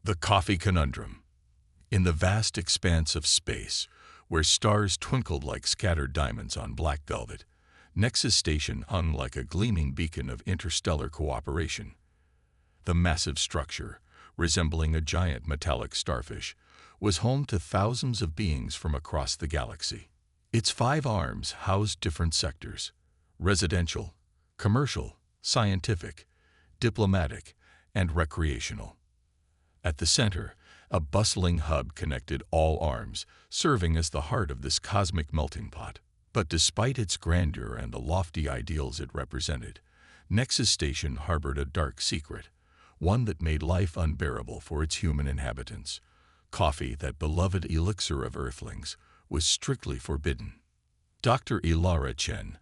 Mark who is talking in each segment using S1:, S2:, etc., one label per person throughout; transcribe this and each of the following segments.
S1: The Coffee Conundrum. In the vast expanse of space, where stars twinkled like scattered diamonds on black velvet, Nexus Station hung like a gleaming beacon of interstellar cooperation. The massive structure, resembling a giant metallic starfish, was home to thousands of beings from across the galaxy. Its 5 arms housed different sectors: residential, commercial, scientific, diplomatic, and recreational. At the center, a bustling hub connected all arms, serving as the heart of this cosmic melting pot. But despite its grandeur and the lofty ideals it represented, Nexus Station harbored a dark secret, one that made life unbearable for its human inhabitants. Coffee, that beloved elixir of Earthlings, was strictly forbidden. Dr. Ilara Chen,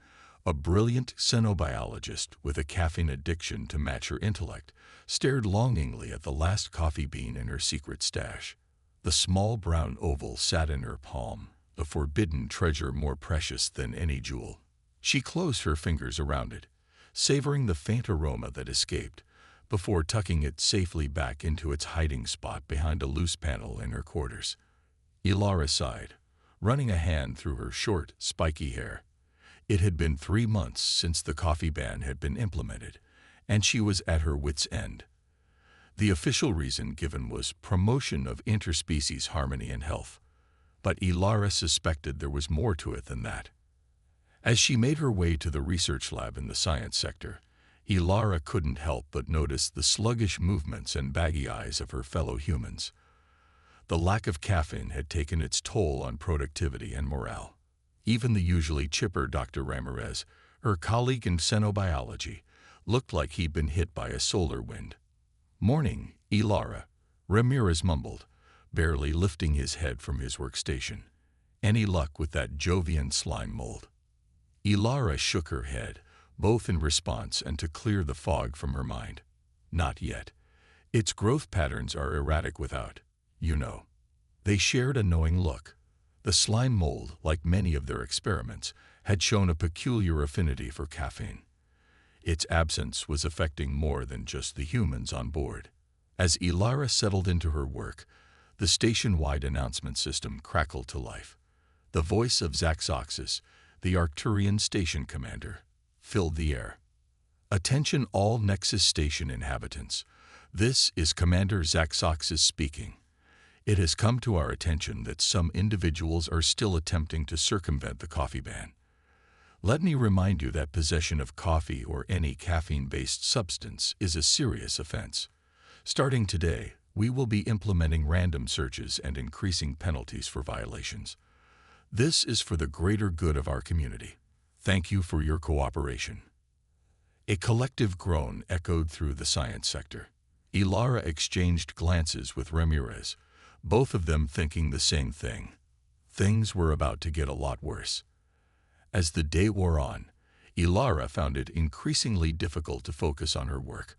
S1: a brilliant xenobiologist with a caffeine addiction to match her intellect, stared longingly at the last coffee bean in her secret stash. The small brown oval sat in her palm, a forbidden treasure more precious than any jewel. She closed her fingers around it, savoring the faint aroma that escaped, before tucking it safely back into its hiding spot behind a loose panel in her quarters. Ilara sighed, running a hand through her short, spiky hair. It had been 3 months since the coffee ban had been implemented, and she was at her wits' end. The official reason given was promotion of interspecies harmony and health, but Ilara suspected there was more to it than that. As she made her way to the research lab in the science sector, Ilara couldn't help but notice the sluggish movements and baggy eyes of her fellow humans. The lack of caffeine had taken its toll on productivity and morale. Even the usually chipper Dr. Ramirez, her colleague in xenobiology, looked like he'd been hit by a solar wind. "Morning, Ilara," Ramirez mumbled, barely lifting his head from his workstation. "Any luck with that Jovian slime mold?" Ilara shook her head, both in response and to clear the fog from her mind. "Not yet. Its growth patterns are erratic without, you know." They shared a knowing look. The slime mold, like many of their experiments, had shown a peculiar affinity for caffeine. Its absence was affecting more than just the humans on board. As Ilara settled into her work, the station-wide announcement system crackled to life. The voice of Zaxoxis, the Arcturian station commander, filled the air. "Attention all Nexus Station inhabitants. This is Commander Zaxoxis speaking. It has come to our attention that some individuals are still attempting to circumvent the coffee ban. Let me remind you that possession of coffee or any caffeine-based substance is a serious offense. Starting today, we will be implementing random searches and increasing penalties for violations. This is for the greater good of our community. Thank you for your cooperation." A collective groan echoed through the science sector. Ilara exchanged glances with Ramirez, both of them thinking the same thing. Things were about to get a lot worse. As the day wore on, Ilara found it increasingly difficult to focus on her work.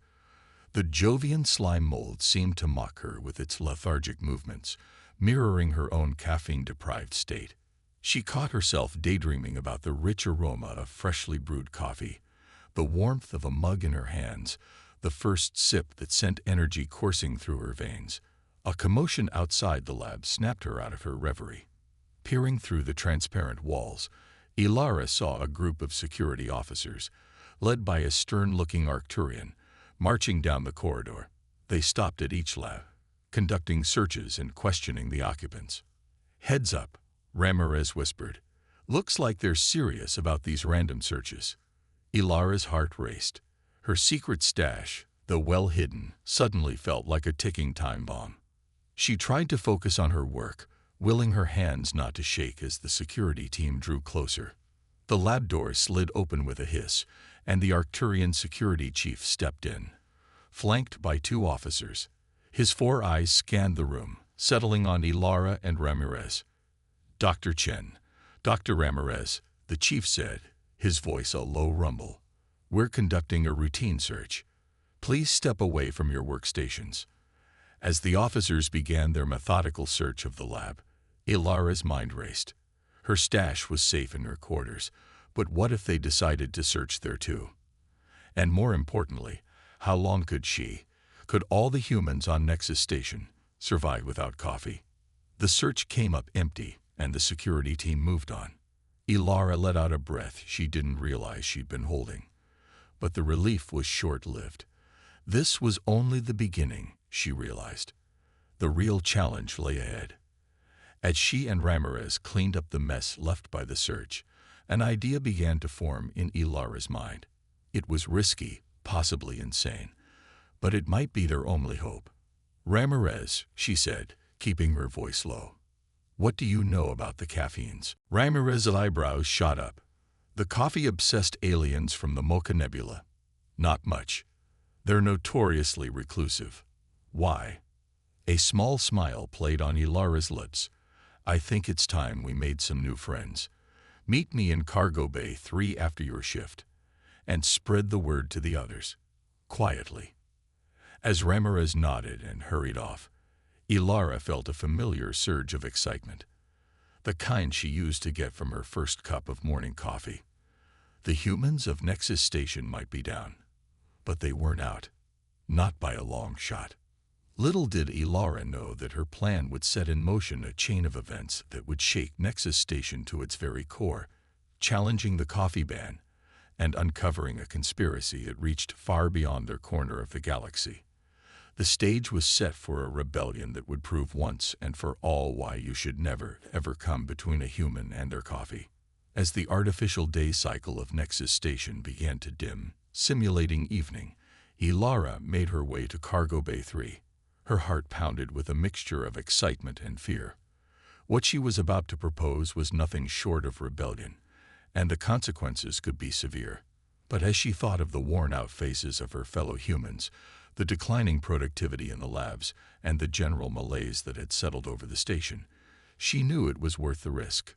S1: The Jovian slime mold seemed to mock her with its lethargic movements, mirroring her own caffeine-deprived state. She caught herself daydreaming about the rich aroma of freshly brewed coffee, the warmth of a mug in her hands, the first sip that sent energy coursing through her veins. A commotion outside the lab snapped her out of her reverie. Peering through the transparent walls, Ilara saw a group of security officers, led by a stern-looking Arcturian, marching down the corridor. They stopped at each lab, conducting searches and questioning the occupants. "Heads up," Ramirez whispered. "Looks like they're serious about these random searches." Ilara's heart raced. Her secret stash, though well hidden, suddenly felt like a ticking time bomb. She tried to focus on her work, willing her hands not to shake as the security team drew closer. The lab door slid open with a hiss, and the Arcturian security chief stepped in, flanked by 2 officers. His 4 eyes scanned the room, settling on Ilara and Ramirez. "Dr. Chen, Dr. Ramirez," the chief said, his voice a low rumble. "We're conducting a routine search. Please step away from your workstations." As the officers began their methodical search of the lab, Ilara's mind raced. Her stash was safe in her quarters, but what if they decided to search there too? And more importantly, how long could all the humans on Nexus Station, survive without coffee. The search came up empty, and the security team moved on. Ilara let out a breath she didn't realize she'd been holding. But the relief was short-lived. This was only the beginning, she realized. The real challenge lay ahead. As she and Ramirez cleaned up the mess left by the search, an idea began to form in Ilara's mind. It was risky, possibly insane, but it might be their only hope. "Ramirez," she said, keeping her voice low, "what do you know about the caffeines?" Ramirez's eyebrows shot up. "The coffee-obsessed aliens from the Mocha Nebula. Not much. They're notoriously reclusive." "Why?" A small smile played on Ilara's lips. "I think it's time we made some new friends. Meet me in Cargo Bay 3 after your shift. And spread the word to the others." Quietly. As Ramirez nodded and hurried off, Ilara felt a familiar surge of excitement. The kind she used to get from her first cup of morning coffee. The humans of Nexus Station might be down, but they weren't out. Not by a long shot. Little did Ilara know that her plan would set in motion a chain of events that would shake Nexus Station to its very core, challenging the coffee ban and uncovering a conspiracy that reached far beyond their corner of the galaxy. The stage was set for a rebellion that would prove once and for all why you should never, ever come between a human and their coffee. As the artificial day cycle of Nexus Station began to dim, simulating evening, Ilara made her way to Cargo Bay 3. Her heart pounded with a mixture of excitement and fear. What she was about to propose was nothing short of rebellion, and the consequences could be severe. But as she thought of the worn-out faces of her fellow humans, the declining productivity in the labs, and the general malaise that had settled over the station, she knew it was worth the risk.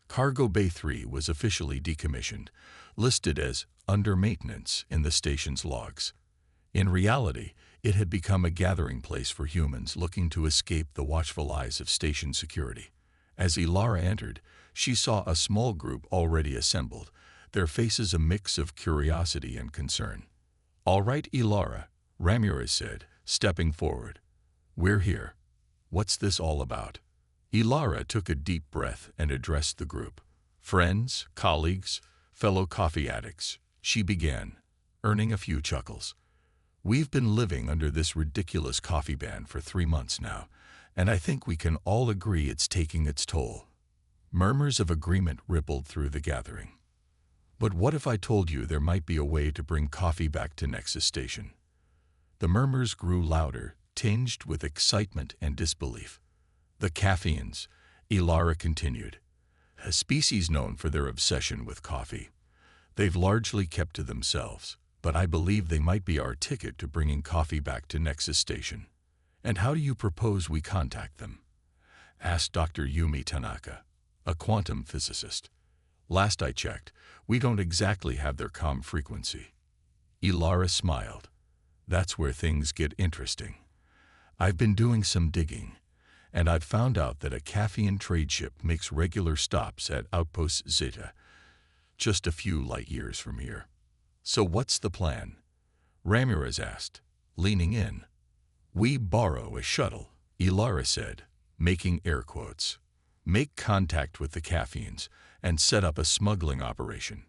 S1: Cargo Bay 3 was officially decommissioned, listed as under maintenance in the station's logs. In reality, it had become a gathering place for humans looking to escape the watchful eyes of station security. As Ilara entered, she saw a small group already assembled, their faces a mix of curiosity and concern. "All right, Ilara," Ramirez said, stepping forward. "We're here. What's this all about?" Ilara took a deep breath and addressed the group. "Friends, colleagues, fellow coffee addicts," she began, earning a few chuckles. "We've been living under this ridiculous coffee ban for 3 months now, and I think we can all agree it's taking its toll." Murmurs of agreement rippled through the gathering. "But what if I told you there might be a way to bring coffee back to Nexus Station?" The murmurs grew louder, tinged with excitement and disbelief. "The caffeines," Ilara continued, "a species known for their obsession with coffee. They've largely kept to themselves, but I believe they might be our ticket to bringing coffee back to Nexus Station." "And how do you propose we contact them?" asked Dr. Yumi Tanaka, a quantum physicist. "Last I checked, we don't exactly have their comm frequency." Ilara smiled. "That's where things get interesting. I've been doing some digging, and I've found out that a caffeine trade ship makes regular stops at Outpost Zeta, just a few light years from here." "So what's the plan?" Ramirez asked, leaning in. "We borrow a shuttle," Ilara said, making air quotes. "Make contact with the caffeines and set up a smuggling operation."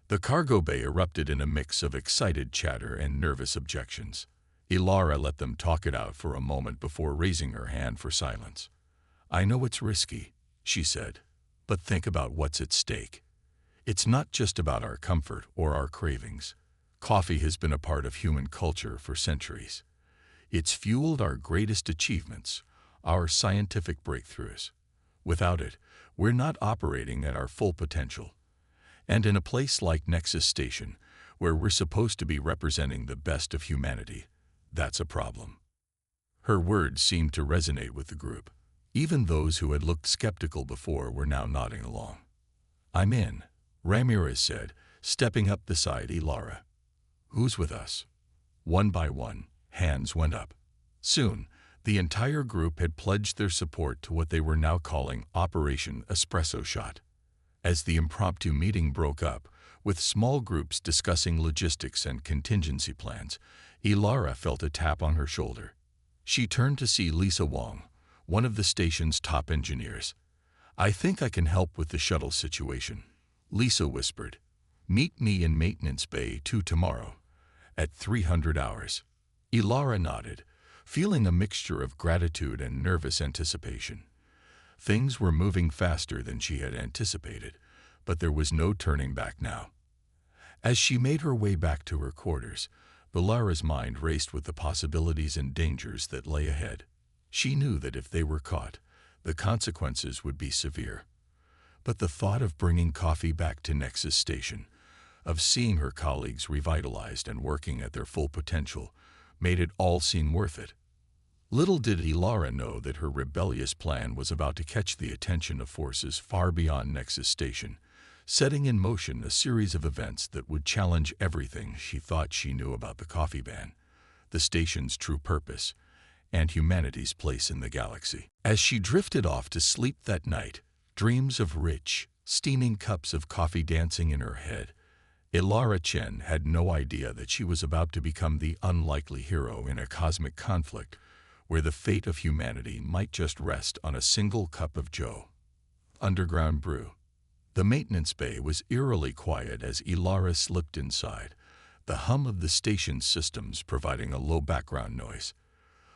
S1: The cargo bay erupted in a mix of excited chatter and nervous objections. Ilara let them talk it out for a moment before raising her hand for silence. "I know it's risky," she said, "but think about what's at stake. It's not just about our comfort or our cravings. Coffee has been a part of human culture for centuries. It's fueled our greatest achievements, our scientific breakthroughs. Without it, we're not operating at our full potential. And in a place like Nexus Station, where we're supposed to be representing the best of humanity, that's a problem." Her words seemed to resonate with the group. Even those who had looked skeptical before were now nodding along. "I'm in," Ramirez said, stepping up beside Ilara. "Who's with us?" One by one, hands went up. Soon, the entire group had pledged their support to what they were now calling Operation Espresso Shot. As the impromptu meeting broke up, with small groups discussing logistics and contingency plans, Ilara felt a tap on her shoulder. She turned to see Lisa Wong, one of the station's top engineers. "I think I can help with the shuttle situation," Lisa whispered. "Meet me in Maintenance Bay 2 tomorrow, at 300 hours. Ilara nodded, feeling a mixture of gratitude and nervous anticipation. Things were moving faster than she had anticipated, but there was no turning back now. As she made her way back to her quarters, Ilara's mind raced with the possibilities and dangers that lay ahead. She knew that if they were caught, the consequences would be severe. But the thought of bringing coffee back to Nexus Station, of seeing her colleagues revitalized and working at their full potential, made it all seem worth it. Little did Ilara know that her rebellious plan was about to catch the attention of forces far beyond Nexus Station, setting in motion a series of events that would challenge everything she thought she knew about the coffee ban, the station's true purpose, and humanity's place in the galaxy. As she drifted off to sleep that night, dreams of rich, steaming cups of coffee dancing in her head, Ilara Chen had no idea that she was about to become the unlikely hero in a cosmic conflict where the fate of humanity might just rest on a single cup of joe. Underground brew. The maintenance bay was eerily quiet as Ilara slipped inside, the hum of the station's systems providing a low background noise.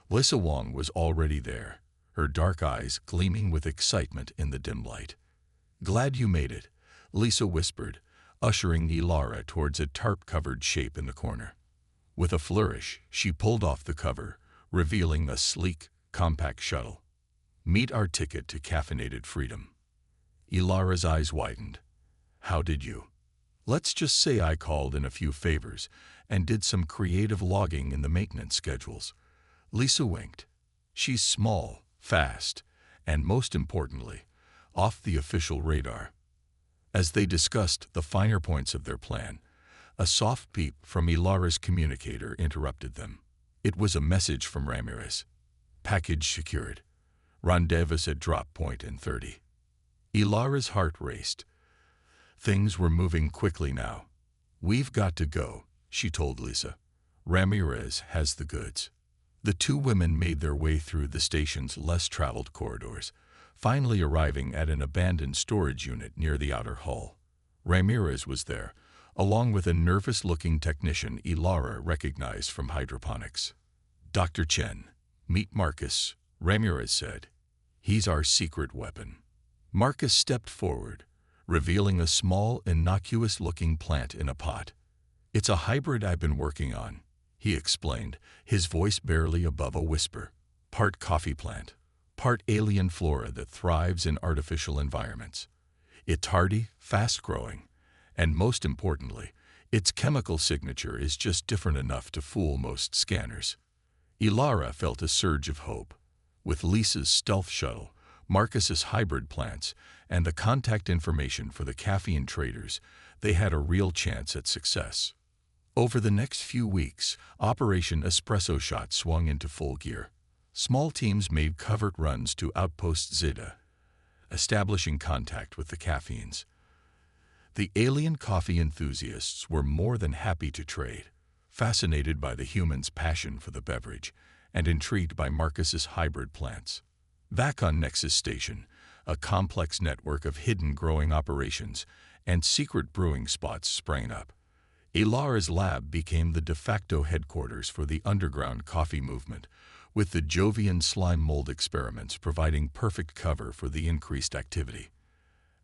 S1: Lisa Wong was already there, her dark eyes gleaming with excitement in the dim light. "Glad you made it," Lisa whispered, ushering Ilara towards a tarp-covered shape in the corner. With a flourish, she pulled off the cover, revealing a sleek, compact shuttle. "Meet our ticket to caffeinated freedom." Ilara's eyes widened. "How did you?" "Let's just say I called in a few favors and did some creative logging in the maintenance schedules." Lisa winked. "She's small, fast, and most importantly, off the official radar." As they discussed the finer points of their plan, a soft beep from Ilara's communicator interrupted them. It was a message from Ramirez. "Package secured. Rendezvous at drop point in 30. Ilara's heart raced. Things were moving quickly now. "We've got to go," she told Lisa. "Ramirez has the goods." The two women made their way through the station's less-traveled corridors, finally arriving at an abandoned storage unit near the outer hull. Ramirez was there, along with a nervous-looking technician Ilara recognized from hydroponics. "Dr. Chen, meet Marcus," Ramirez said. "He's our secret weapon." Marcus stepped forward, revealing a small, innocuous-looking plant in a pot. "It's a hybrid I've been working on," he explained, his voice barely above a whisper. "Part coffee plant, part alien flora that thrives in artificial environments. It's hardy, fast-growing, and most importantly, its chemical signature is just different enough to fool most scanners." Ilara felt a surge of hope. With Lisa's stealth shuttle, Marcus's hybrid plants, and the contact information for the caffeine traders, they had a real chance at success. Over the next few weeks, Operation Espresso Shot swung into full gear. Small teams made covert runs to Outpost Zeta, establishing contact with the caffeines. The alien coffee enthusiasts were more than happy to trade, fascinated by the humans' passion for the beverage and intrigued by Marcus's hybrid plants. Back on Nexus Station, a complex network of hidden growing operations and secret brewing spots sprang up. Ilara's lab became the de facto headquarters for the underground coffee movement, with the Jovian slime mold experiments providing perfect cover for the increased activity.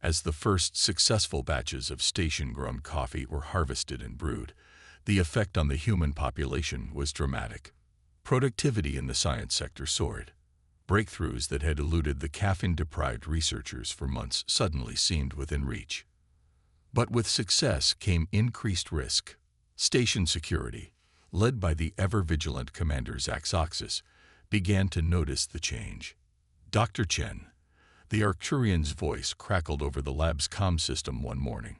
S1: As the first successful batches of station-grown coffee were harvested and brewed, the effect on the human population was dramatic. Productivity in the science sector soared. Breakthroughs that had eluded the caffeine-deprived researchers for months suddenly seemed within reach. But with success came increased risk. Station security, led by the ever-vigilant Commander Zaxoxis, began to notice the change. "Dr. Chen," the Arcturian's voice crackled over the lab's comm system one morning.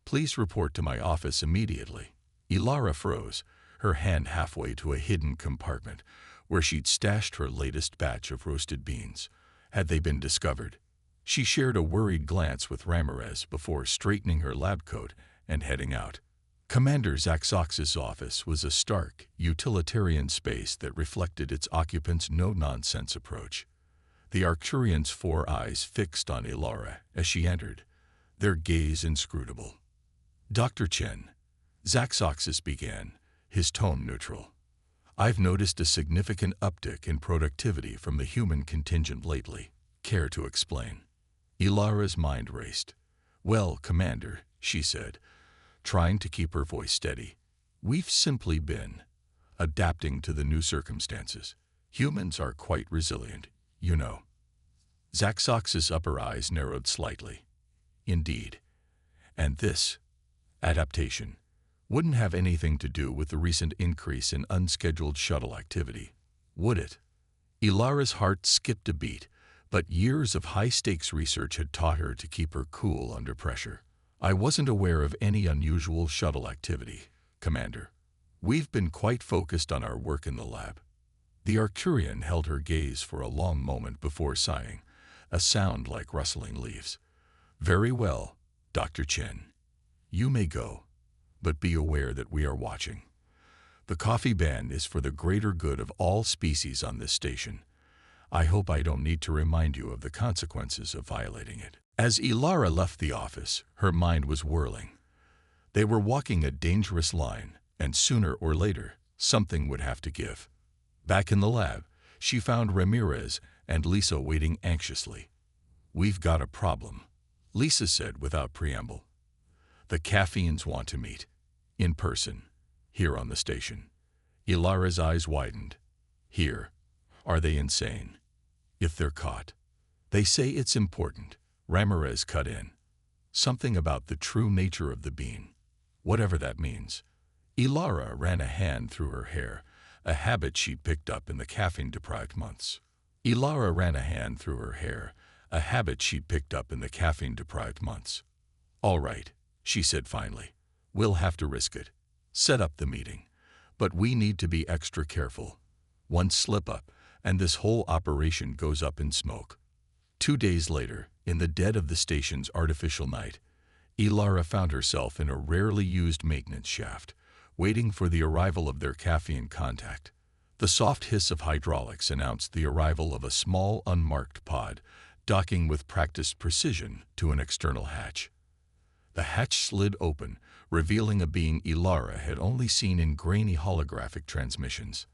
S1: "Please report to my office immediately." Ilara froze, her hand halfway to a hidden compartment where she'd stashed her latest batch of roasted beans. Had they been discovered? She shared a worried glance with Ramirez before straightening her lab coat and heading out. Commander Zaxox's office was a stark, utilitarian space that reflected its occupants' no-nonsense approach. The Arcturian's 4 eyes fixed on Ilara as she entered, their gaze inscrutable. "Dr. Chen," Zaxoxis began, his tone neutral. "I've noticed a significant uptick in productivity from the human contingent lately. Care to explain?" Ilara's mind raced. "Well, Commander," she said, trying to keep her voice steady, "we've simply been adapting to the new circumstances. Humans are quite resilient, you know." Zaxox's upper eyes narrowed slightly. "Indeed. And this adaptation wouldn't have anything to do with the recent increase in unscheduled shuttle activity, would it?" Ilara's heart skipped a beat, but years of high-stakes research had taught her to keep her cool under pressure. "I wasn't aware of any unusual shuttle activity, Commander. We've been quite focused on our work in the lab." The Arcturian held her gaze for a long moment before sighing, a sound like rustling leaves. "Very well, Dr. Chen. You may go, but be aware that we are watching. The coffee ban is for the greater good of all species on this station. I hope I don't need to remind you of the consequences of violating it." As Ilara left the office, her mind was whirling. They were walking a dangerous line, and sooner or later, something would have to give. Back in the lab, she found Ramirez and Lisa waiting anxiously. "We've got a problem," Lisa said without preamble. "The caffeines want to meet, in person, here on the station." Ilara's eyes widened. "Here? Are they insane? If they're caught." "They say it's important," Ramirez cut in. "Something about the true nature of the bean, whatever that means." Ilara ran a hand through her hair, a habit she'd picked up in the caffeine-deprived months. "All right," she said finally. "We'll have to risk it. Set up the meeting. But we need to be extra careful. One slip-up, and this whole operation goes up in smoke." 2 days later, in the dead of the station's artificial night, Ilara found herself in a rarely used maintenance shaft, waiting for the arrival of their caffeine contact. The soft hiss of hydraulics announced the arrival of a small, unmarked pod, docking with practiced precision to an external hatch. The hatch slid open, revealing a being Ilara had only seen in grainy holographic transmissions.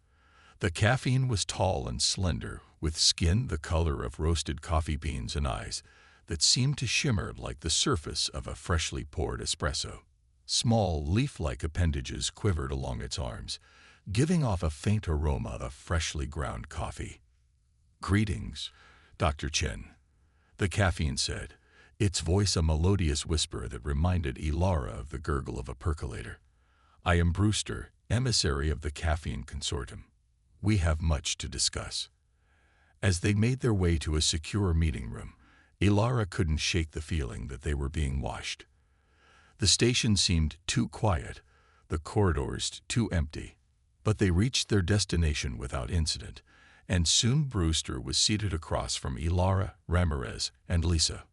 S1: The caffeine was tall and slender, with skin the color of roasted coffee beans and eyes that seemed to shimmer like the surface of a freshly poured espresso. Small, leaf-like appendages quivered along its arms, giving off a faint aroma of freshly ground coffee. "Greetings, Dr. Chen," the caffeine said, its voice a melodious whisper that reminded Ilara of the gurgle of a percolator. "I am Brewster, emissary of the caffeine consortium. We have much to discuss." As they made their way to a secure meeting room, Ilara couldn't shake the feeling that they were being watched. The station seemed too quiet, the corridors too empty, but they reached their destination without incident, and soon Brewster was seated across from Ilara, Ramirez, and Lisa.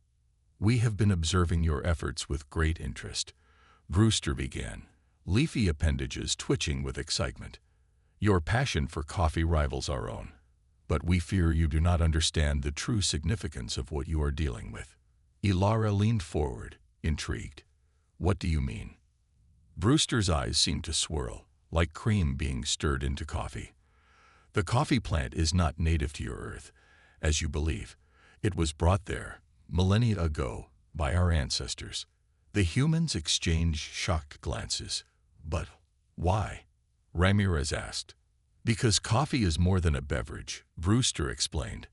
S1: "We have been observing your efforts with great interest," Brewster began, leafy appendages twitching with excitement. "Your passion for coffee rivals our own, but we fear you do not understand the true significance of what you are dealing with." Ilara leaned forward, intrigued. "What do you mean?" Brewster's eyes seemed to swirl, like cream being stirred into coffee. "The coffee plant is not native to your Earth, as you believe. It was brought there, millennia ago, by our ancestors." The humans exchanged shocked glances. "But why?" Ramirez asked. "Because coffee is more than a beverage," Brewster explained.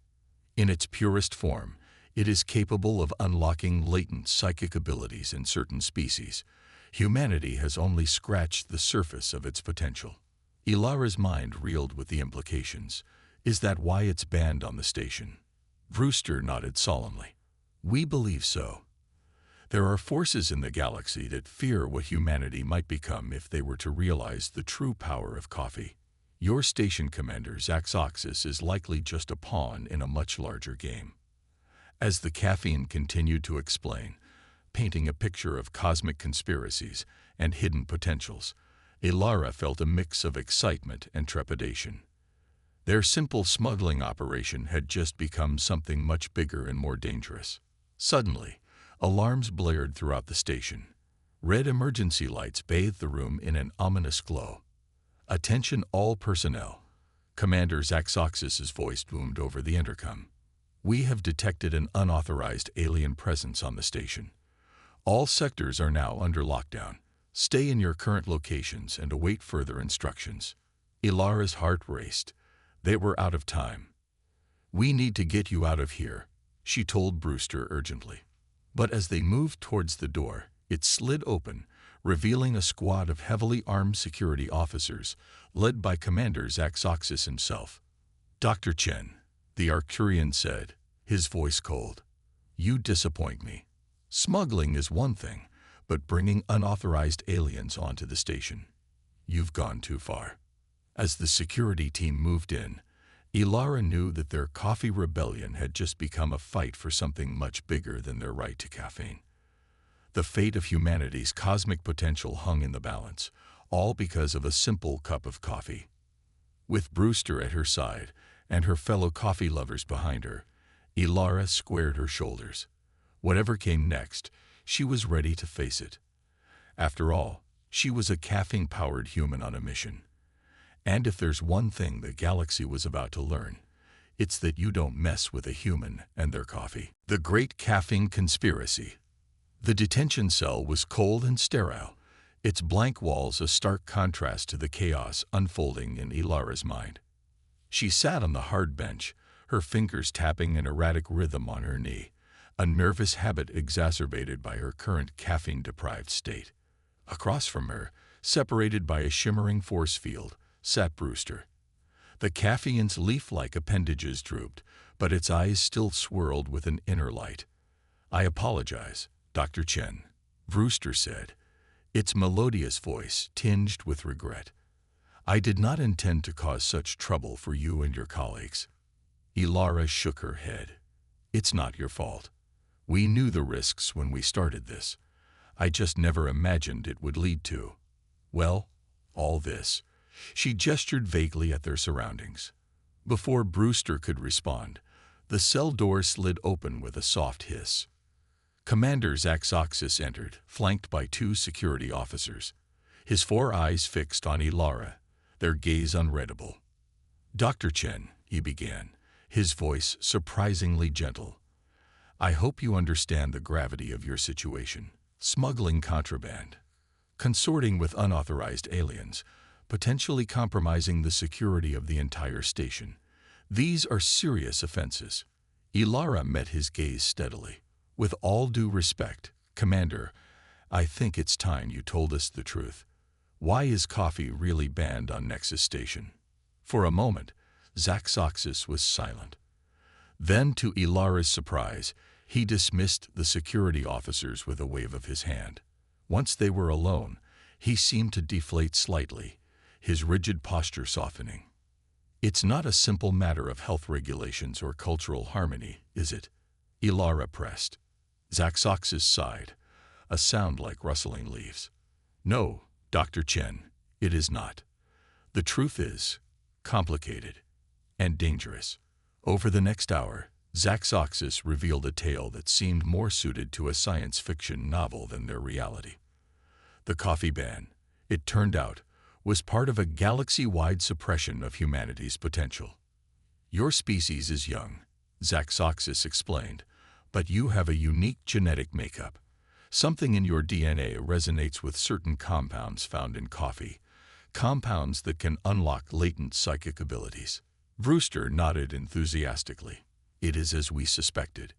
S1: "In its purest form, it is capable of unlocking latent psychic abilities in certain species. Humanity has only scratched the surface of its potential." Ilara's mind reeled with the implications. "Is that why it's banned on the station?" Brewster nodded solemnly. "We believe so. There are forces in the galaxy that fear what humanity might become if they were to realize the true power of coffee. Your station commander, Zaxoxis, is likely just a pawn in a much larger game." As the caffeine continued to explain, painting a picture of cosmic conspiracies and hidden potentials. Ilara felt a mix of excitement and trepidation. Their simple smuggling operation had just become something much bigger and more dangerous. Suddenly, alarms blared throughout the station. Red emergency lights bathed the room in an ominous glow. "Attention all personnel." Commander Zaxoxis's voice boomed over the intercom. "We have detected an unauthorized alien presence on the station. All sectors are now under lockdown. Stay in your current locations and await further instructions." Ilara's heart raced. They were out of time. "We need to get you out of here," she told Brewster urgently. But as they moved towards the door, it slid open, revealing a squad of heavily armed security officers, led by Commander Zaxoxis himself. "Dr. Chen," the Arcturian said, his voice cold, "you disappoint me. Smuggling is one thing, but bringing unauthorized aliens onto the station, you've gone too far." As the security team moved in, Ilara knew that their coffee rebellion had just become a fight for something much bigger than their right to caffeine. The fate of humanity's cosmic potential hung in the balance, all because of a simple cup of coffee. With Brewster at her side and her fellow coffee lovers behind her, Ilara squared her shoulders. Whatever came next, she was ready to face it. After all, she was a caffeine-powered human on a mission. And if there's one thing the galaxy was about to learn, it's that you don't mess with a human and their coffee. The Great Caffeine Conspiracy. The detention cell was cold and sterile, its blank walls a stark contrast to the chaos unfolding in Ilara's mind. She sat on the hard bench, her fingers tapping an erratic rhythm on her knee, a nervous habit exacerbated by her current caffeine-deprived state. Across from her, separated by a shimmering force field, sat Brewster. The caffeine's leaf-like appendages drooped, but its eyes still swirled with an inner light. "I apologize, Dr. Chen," Brewster said, its melodious voice tinged with regret. "I did not intend to cause such trouble for you and your colleagues." Ilara shook her head. "It's not your fault. We knew the risks when we started this. I just never imagined it would lead to, well, all this." She gestured vaguely at their surroundings. Before Brewster could respond, the cell door slid open with a soft hiss. Commander Zaxoxis entered, flanked by 2 security officers, his 4 eyes fixed on Ilara, their gaze unreadable. "Dr. Chen," he began, his voice surprisingly gentle, "I hope you understand the gravity of your situation. Smuggling contraband, consorting with unauthorized aliens, potentially compromising the security of the entire station. These are serious offenses." Ilara met his gaze steadily. "With all due respect, Commander, I think it's time you told us the truth. Why is coffee really banned on Nexus Station?" For a moment, Zaxoxis was silent. Then, to Ilara's surprise, he dismissed the security officers with a wave of his hand. Once they were alone, he seemed to deflate slightly, his rigid posture softening. "It's not a simple matter of health regulations or cultural harmony, is it?" Ilara pressed. Zaxoxis sighed, a sound like rustling leaves. "No, Dr. Chen, it is not. The truth is complicated and dangerous." Over the next hour, Zaxoxis revealed a tale that seemed more suited to a science fiction novel than their reality. The coffee ban, it turned out, was part of a galaxy-wide suppression of humanity's potential. "Your species is young," Zaxoxis explained, "but you have a unique genetic makeup. Something in your DNA resonates with certain compounds found in coffee, compounds that can unlock latent psychic abilities." Brewster nodded enthusiastically. "It is as we suspected.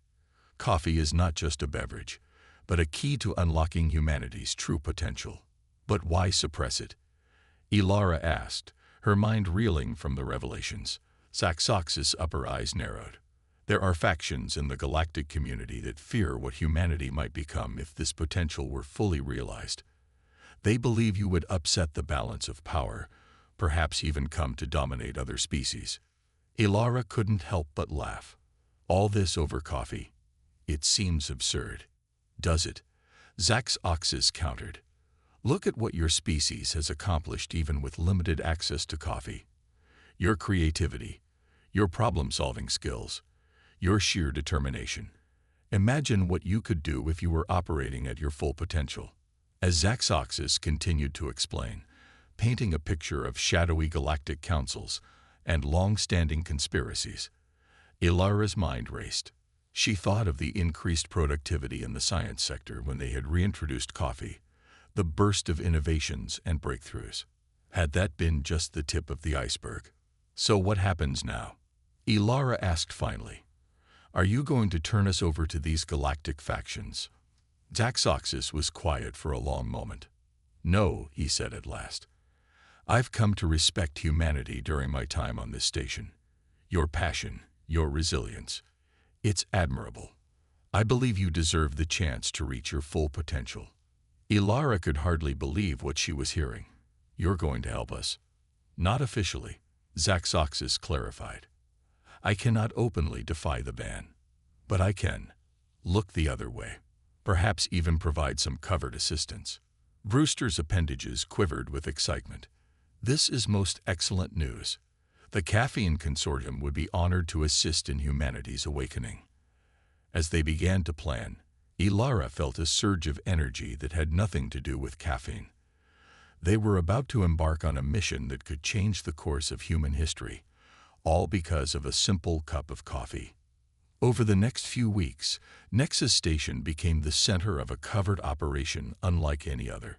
S1: Coffee is not just a beverage, but a key to unlocking humanity's true potential. But why suppress it?" Ilara asked, her mind reeling from the revelations. Zaxoxis' upper eyes narrowed. "There are factions in the galactic community that fear what humanity might become if this potential were fully realized. They believe you would upset the balance of power, perhaps even come to dominate other species." Ilara couldn't help but laugh. "All this over coffee? It seems absurd." "Does it?" Zaxoxis countered. Look at what your species has accomplished even with limited access to coffee. Your creativity, your problem-solving skills, your sheer determination. Imagine what you could do if you were operating at your full potential. As Zaxoxis continued to explain, painting a picture of shadowy galactic councils and long-standing conspiracies, Ilara's mind raced. She thought of the increased productivity in the science sector when they had reintroduced coffee, the burst of innovations and breakthroughs. Had that been just the tip of the iceberg? So what happens now? Ilara asked finally. Are you going to turn us over to these galactic factions? Zaxoxis was quiet for a long moment. No, he said at last. I've come to respect humanity during my time on this station. Your passion, your resilience. It's admirable. I believe you deserve the chance to reach your full potential. Ilara could hardly believe what she was hearing. You're going to help us? Not officially, Zaxoxis clarified. I cannot openly defy the ban, but I can look the other way, perhaps even provide some covert assistance. Brewster's appendages quivered with excitement. This is most excellent news. The Caffeine Consortium would be honored to assist in humanity's awakening. As they began to plan, Ilara felt a surge of energy that had nothing to do with caffeine. They were about to embark on a mission that could change the course of human history, all because of a simple cup of coffee. Over the next few weeks, Nexus Station became the center of a covert operation unlike any other.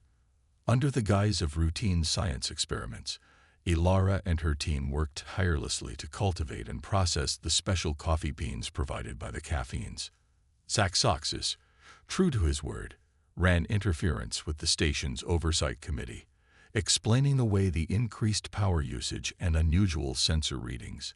S1: Under the guise of routine science experiments, Ilara and her team worked tirelessly to cultivate and process the special coffee beans provided by the caffeines. Zaxoxis, true to his word, ran interference with the station's oversight committee, explaining the way the increased power usage and unusual sensor readings.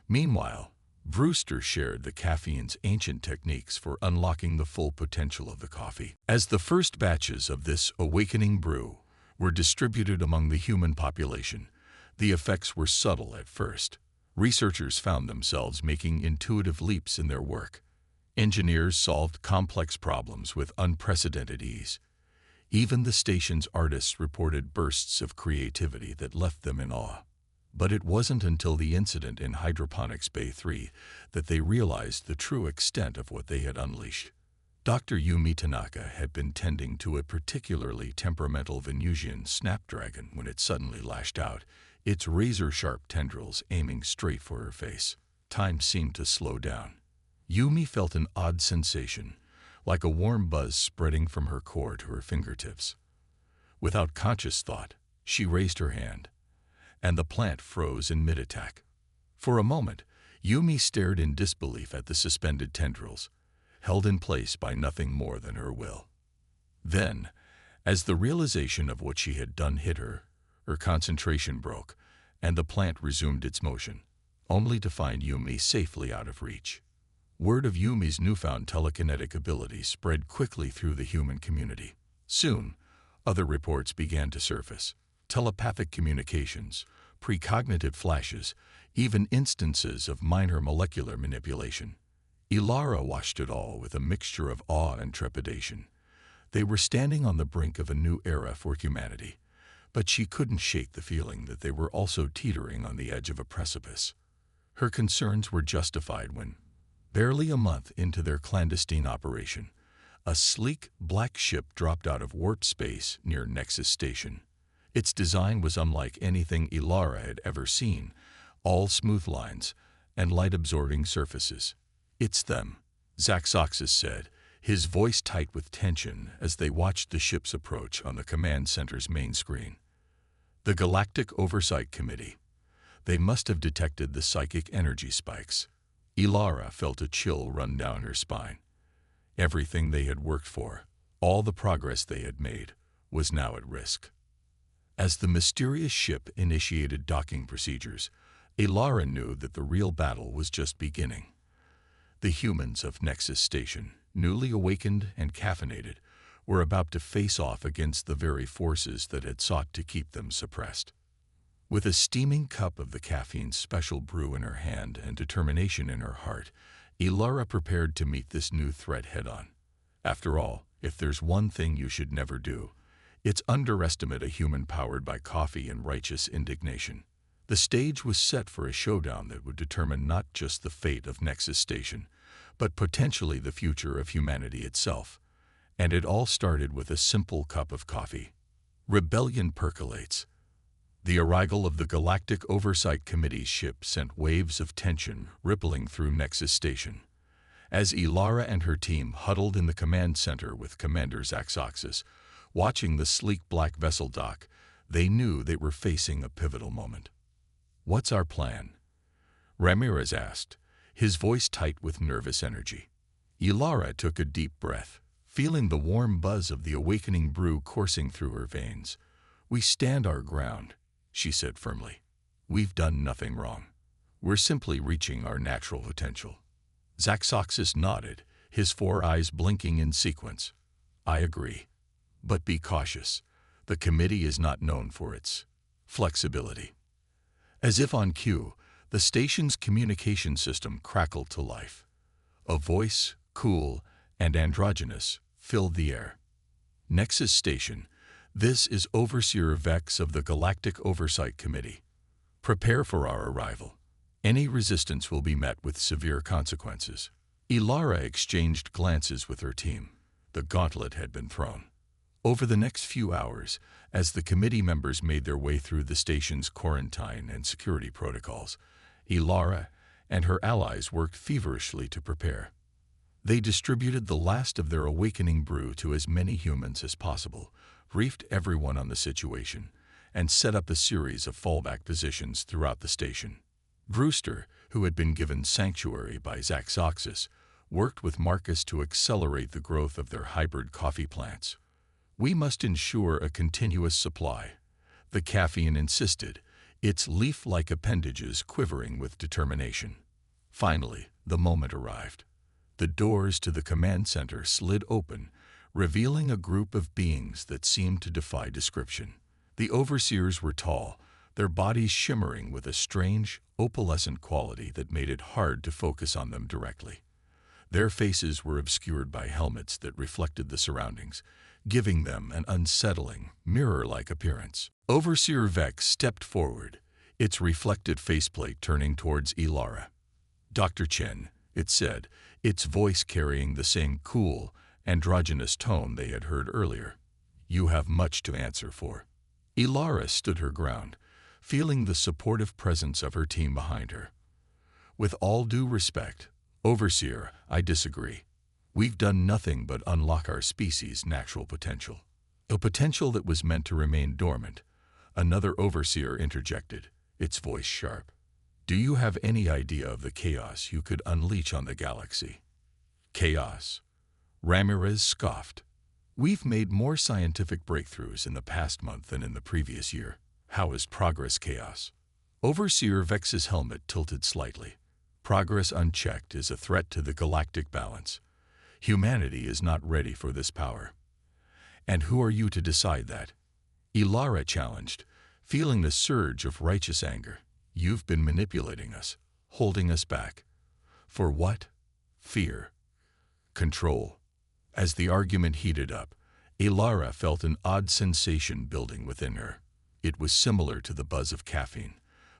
S1: Meanwhile, Brewster shared the caffeine's ancient techniques for unlocking the full potential of the coffee. As the first batches of this awakening brew were distributed among the human population, the effects were subtle at first. Researchers found themselves making intuitive leaps in their work. Engineers solved complex problems with unprecedented ease. Even the station's artists reported bursts of creativity that left them in awe. But it wasn't until the incident in Hydroponics Bay 3 that they realized the true extent of what they had unleashed. Dr. Yumi Tanaka had been tending to a particularly temperamental Venusian snapdragon when it suddenly lashed out, its razor-sharp tendrils aiming straight for her face. Time seemed to slow down. Yumi felt an odd sensation, like a warm buzz spreading from her core to her fingertips. Without conscious thought, she raised her hand, and the plant froze in mid-attack. For a moment, Yumi stared in disbelief at the suspended tendrils, held in place by nothing more than her will. Then, as the realization of what she had done hit her, her concentration broke, and the plant resumed its motion, only to find Yumi safely out of reach. Word of Yumi's newfound telekinetic ability spread quickly through the human community. Soon, other reports began to surface. Telepathic communications, precognitive flashes, even instances of minor molecular manipulation. Ilara watched it all with a mixture of awe and trepidation. They were standing on the brink of a new era for humanity, but she couldn't shake the feeling that they were also teetering on the edge of a precipice. Her concerns were justified when, barely a month into their clandestine operation, a sleek black ship dropped out of warp space near Nexus Station. Its design was unlike anything Ilara had ever seen, all smooth lines and light-absorbing surfaces. It's them, Zaxoxis said, his voice tight with tension as they watched the ship's approach on the command center's main screen. The Galactic Oversight Committee. They must have detected the psychic energy spikes. Ilara felt a chill run down her spine. Everything they had worked for, all the progress they had made, was now at risk. As the mysterious ship initiated docking procedures, Ilara knew that the real battle was just beginning. The humans of Nexus Station, newly awakened and caffeinated, were about to face off against the very forces that had sought to keep them suppressed. With a steaming cup of the caffeine's special brew in her hand and determination in her heart, Ilara prepared to meet this new threat head-on. After all, if there's one thing you should never do, it's underestimate a human powered by coffee and righteous indignation. The stage was set for a showdown that would determine not just the fate of Nexus Station, but potentially the future of humanity itself. And it all started with a simple cup of coffee. Rebellion percolates. The arrival of the Galactic Oversight Committee's ship sent waves of tension rippling through Nexus Station. As Ilara and her team huddled in the command center with Commander Zaxoxis, watching the sleek black vessel dock, they knew they were facing a pivotal moment. "What's our plan?" Ramirez asked, his voice tight with nervous energy. Ilara took a deep breath, feeling the warm buzz of the awakening brew coursing through her veins. "We stand our ground," she said firmly. "We've done nothing wrong. We're simply reaching our natural potential." Zaxoxis nodded, his four eyes blinking in sequence. "I agree. But be cautious. The committee is not known for its flexibility." As if on cue, the station's communication system crackled to life. A voice, cool and androgynous, filled the air. "Nexus Station, this is Overseer Vex of the Galactic Oversight Committee. Prepare for our arrival. Any resistance will be met with severe consequences." Ilara exchanged glances with her team. The gauntlet had been thrown. Over the next few hours, as the committee members made their way through the station's quarantine and security protocols, Ilara and her allies worked feverishly to prepare. They distributed the last of their awakening brew to as many humans as possible, briefed everyone on the situation, and set up a series of fallback positions throughout the station. Brewster, who had been given sanctuary by Zaxoxis, worked with Marcus to accelerate the growth of their hybrid coffee plants. "We must ensure a continuous supply," the caffeine insisted, its leaf-like appendages quivering with determination. Finally, the moment arrived. The doors to the command center slid open, revealing a group of beings that seemed to defy description. The overseers were tall, their bodies shimmering with a strange, opalescent quality that made it hard to focus on them directly. Their faces were obscured by helmets that reflected the surroundings, giving them an unsettling, mirror-like appearance. Overseer Vex stepped forward, its reflected faceplate turning towards Ilara. "Dr. Chen," it said, its voice carrying the same cool, androgynous tone they had heard earlier. "You have much to answer for." Ilara stood her ground, feeling the supportive presence of her team behind her. "With all due respect, Overseer, I disagree. We've done nothing but unlock our species' natural potential." "A potential that was meant to remain dormant," another overseer interjected, its voice sharp. "Do you have any idea of the chaos you could unleash on the galaxy?" "Chaos?" Ramirez scoffed. "We've made more scientific breakthroughs in the past month than in the previous year. How is progress chaos?" Overseer Vex's helmet tilted slightly. "Progress unchecked is a threat to the galactic balance. Humanity is not ready for this power." "And who are you to decide that?" Ilara challenged, feeling the surge of righteous anger. "You've been manipulating us, holding us back. For what? Fear. Control." As the argument heated up, Ilara felt an odd sensation building within her. It was similar to the buzz of caffeine,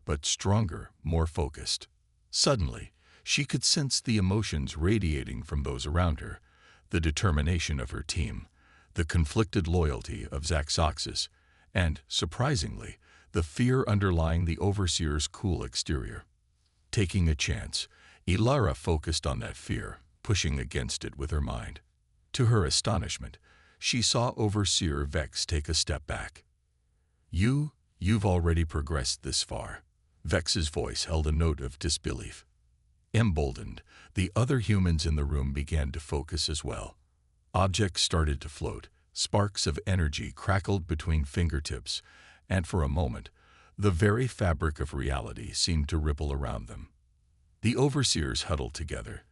S1: but stronger, more focused. Suddenly, she could sense the emotions radiating from those around her, the determination of her team, the conflicted loyalty of Zaxoxis, and, surprisingly, the fear underlying the overseer's cool exterior. Taking a chance, Ilara focused on that fear, pushing against it with her mind. To her astonishment, she saw Overseer Vex take a step back. You've already progressed this far." Vex's voice held a note of disbelief. Emboldened, the other humans in the room began to focus as well. Objects started to float, sparks of energy crackled between fingertips, and for a moment, the very fabric of reality seemed to ripple around them. The overseers huddled together,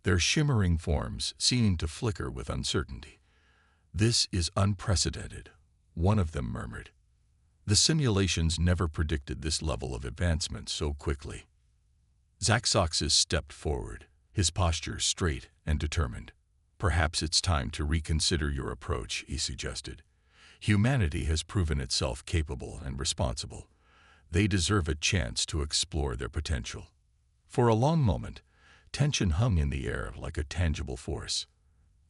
S1: their shimmering forms seeming to flicker with uncertainty. "This is unprecedented," one of them murmured. "The simulations never predicted this level of advancement so quickly." Zaxoxis stepped forward, his posture straight and determined. Perhaps it's time to reconsider your approach, he suggested. Humanity has proven itself capable and responsible. They deserve a chance to explore their potential. For a long moment, tension hung in the air like a tangible force.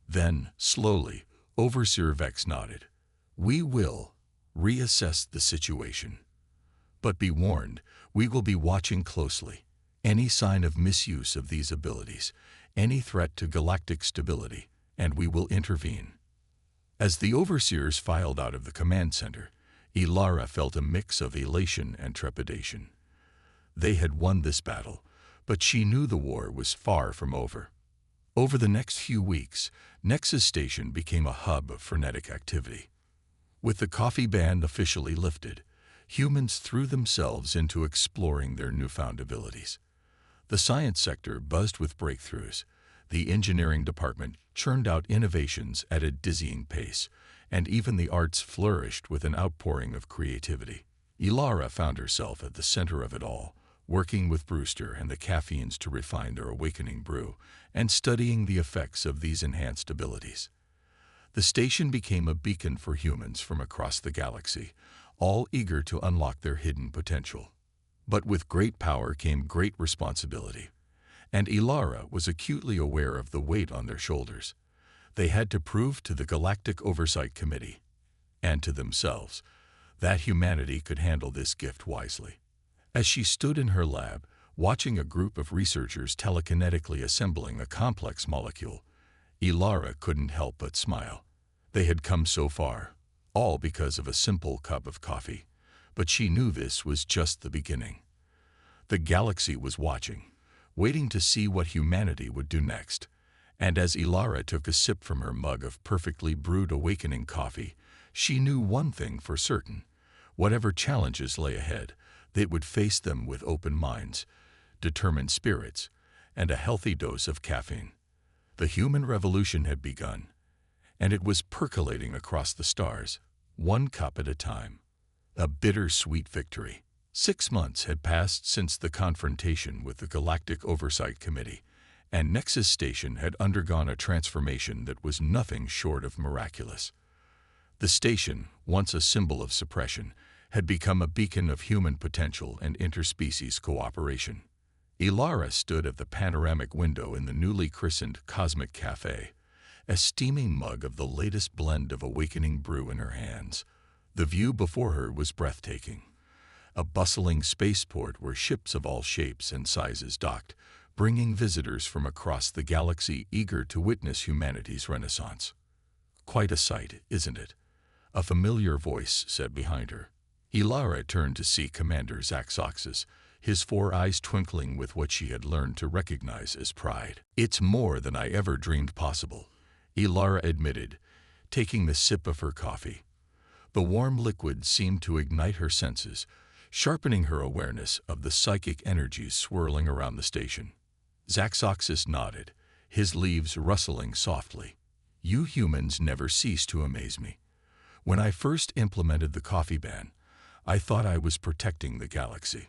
S1: Then, slowly, Overseer Vex nodded. We will reassess the situation. But be warned, we will be watching closely. Any sign of misuse of these abilities, any threat to galactic stability, and we will intervene. As the overseers filed out of the command center, Ilara felt a mix of elation and trepidation. They had won this battle, but she knew the war was far from over. Over the next few weeks, Nexus Station became a hub of frenetic activity. With the coffee ban officially lifted, humans threw themselves into exploring their newfound abilities. The science sector buzzed with breakthroughs. The engineering department churned out innovations at a dizzying pace, and even the arts flourished with an outpouring of creativity. Ilara found herself at the center of it all, working with Brewster and the caffeines to refine their awakening brew, and studying the effects of these enhanced abilities. The station became a beacon for humans from across the galaxy, all eager to unlock their hidden potential. But with great power came great responsibility, and Ilara was acutely aware of the weight on their shoulders. They had to prove to the Galactic Oversight Committee, and to themselves, that humanity could handle this gift wisely. As she stood in her lab, watching a group of researchers telekinetically assembling a complex molecule, Ilara couldn't help but smile. They had come so far, all because of a simple cup of coffee, but she knew this was just the beginning. The galaxy was watching, waiting to see what humanity would do next, and as Ilara took a sip from her mug of perfectly brewed awakening coffee, she knew one thing for certain. Whatever challenges lay ahead, they would face them with open minds, determined spirits, and a healthy dose of caffeine. The human revolution had begun, and it was percolating across the stars, one cup at a time. A bittersweet victory. 6 months had passed since the confrontation with the Galactic Oversight Committee, and Nexus Station had undergone a transformation that was nothing short of miraculous. The station, once a symbol of suppression, had become a beacon of human potential and interspecies cooperation. Ilara stood at the panoramic window in the newly christened Cosmic Cafe, a steaming mug of the latest blend of awakening brew in her hands. The view before her was breathtaking. A bustling spaceport where ships of all shapes and sizes docked, bringing visitors from across the galaxy eager to witness humanity's renaissance. Quite a sight, isn't it? A familiar voice said behind her. Ilara turned to see Commander Zaxoxis, his 4 eyes twinkling with what she had learned to recognize as pride. It's more than I ever dreamed possible, Ilara admitted, taking the sip of her coffee. The warm liquid seemed to ignite her senses, sharpening her awareness of the psychic energies swirling around the station. Zaxoxis nodded, his leaves rustling softly. You humans never cease to amaze me. When I first implemented the coffee ban, I thought I was protecting the galaxy.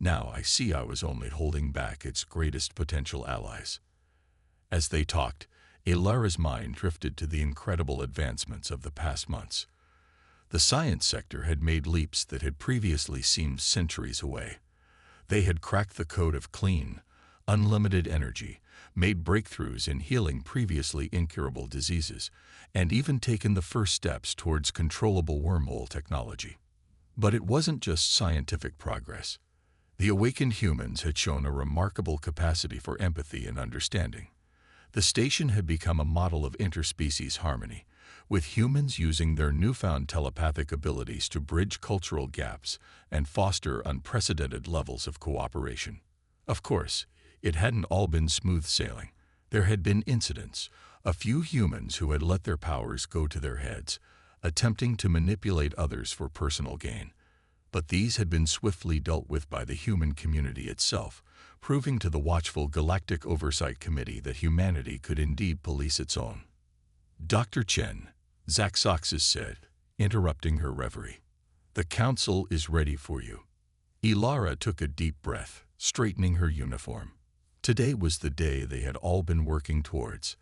S1: Now I see I was only holding back its greatest potential allies. As they talked, Ilara's mind drifted to the incredible advancements of the past months. The science sector had made leaps that had previously seemed centuries away. They had cracked the code of clean, unlimited energy, made breakthroughs in healing previously incurable diseases, and even taken the first steps towards controllable wormhole technology. But it wasn't just scientific progress. The awakened humans had shown a remarkable capacity for empathy and understanding. The station had become a model of interspecies harmony, with humans using their newfound telepathic abilities to bridge cultural gaps and foster unprecedented levels of cooperation. Of course, it hadn't all been smooth sailing. There had been incidents, a few humans who had let their powers go to their heads, attempting to manipulate others for personal gain. But these had been swiftly dealt with by the human community itself, proving to the watchful Galactic Oversight Committee that humanity could indeed police its own. Dr. Chen, Zaxoxis said, interrupting her reverie. The council is ready for you. Ilara took a deep breath, straightening her uniform. Today was the day they had all been working towards.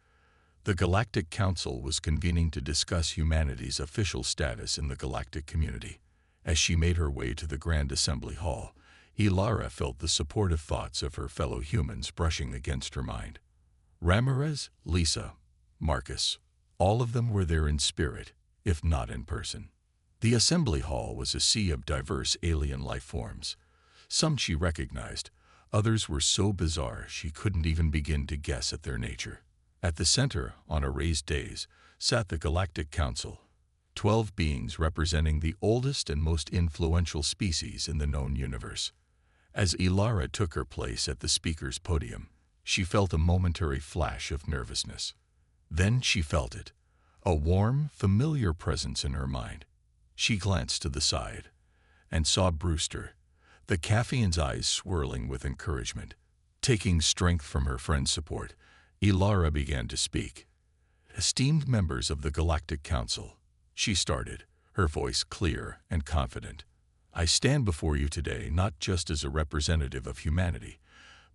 S1: The Galactic Council was convening to discuss humanity's official status in the galactic community. As she made her way to the Grand Assembly Hall, Ilara felt the supportive thoughts of her fellow humans brushing against her mind. Ramirez, Lisa, Marcus, all of them were there in spirit, if not in person. The assembly hall was a sea of diverse alien life forms. Some she recognized, others were so bizarre she couldn't even begin to guess at their nature. At the center, on a raised dais, sat the Galactic Council, 12 beings representing the oldest and most influential species in the known universe. As Ilara took her place at the speaker's podium, she felt a momentary flash of nervousness. Then she felt it, a warm, familiar presence in her mind. She glanced to the side and saw Brewster, the caffeine's eyes swirling with encouragement. Taking strength from her friend's support, Ilara began to speak. "Esteemed members of the Galactic Council," she started, her voice clear and confident. "I stand before you today not just as a representative of humanity,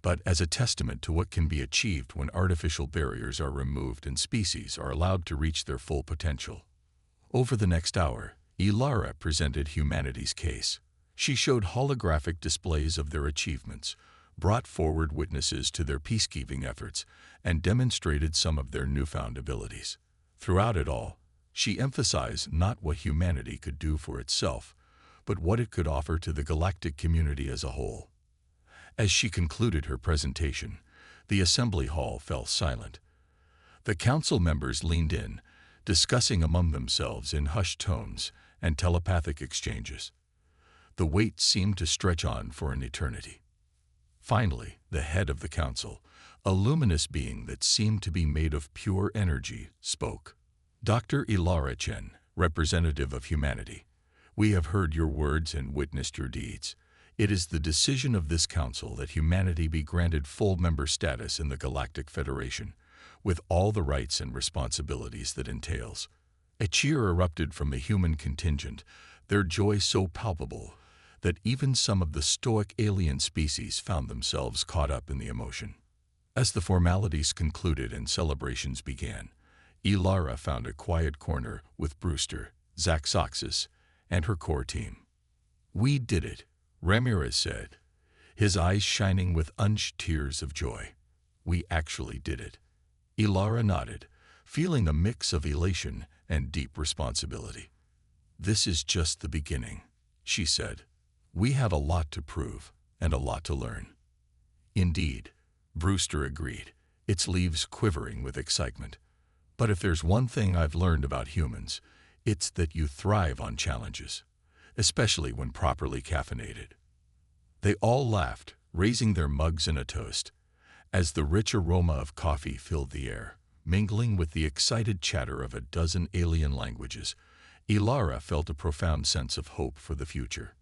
S1: but as a testament to what can be achieved when artificial barriers are removed and species are allowed to reach their full potential." Over the next hour, Ilara presented humanity's case. She showed holographic displays of their achievements, brought forward witnesses to their peacekeeping efforts, and demonstrated some of their newfound abilities. Throughout it all, she emphasized not what humanity could do for itself, but what it could offer to the galactic community as a whole. As she concluded her presentation, the assembly hall fell silent. The council members leaned in, discussing among themselves in hushed tones and telepathic exchanges. The wait seemed to stretch on for an eternity. Finally, the head of the council, a luminous being that seemed to be made of pure energy, spoke. "Dr. Ilara Chen, representative of humanity, we have heard your words and witnessed your deeds. It is the decision of this council that humanity be granted full member status in the Galactic Federation, with all the rights and responsibilities that entails." A cheer erupted from the human contingent, their joy so palpable that even some of the stoic alien species found themselves caught up in the emotion. As the formalities concluded and celebrations began, Ilara found a quiet corner with Brewster, Zaxaxis, and her core team. "We did it," Ramirez said, his eyes shining with unshed tears of joy. "We actually did it." Ilara nodded, feeling a mix of elation and deep responsibility. "This is just the beginning," she said. "We have a lot to prove and a lot to learn." "Indeed," Brewster agreed, its leaves quivering with excitement. "But if there's one thing I've learned about humans, it's that you thrive on challenges, especially when properly caffeinated." They all laughed, raising their mugs in a toast, as the rich aroma of coffee filled the air, mingling with the excited chatter of a dozen alien languages. Ilara felt a profound sense of hope for the future.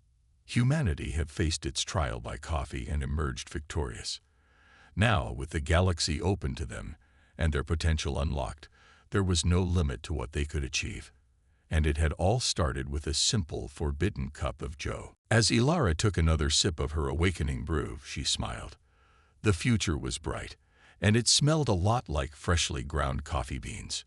S1: Humanity had faced its trial by coffee and emerged victorious. Now, with the galaxy open to them and their potential unlocked, there was no limit to what they could achieve. And it had all started with a simple, forbidden cup of joe. As Ilara took another sip of her awakening brew, she smiled. The future was bright, and it smelled a lot like freshly ground coffee beans.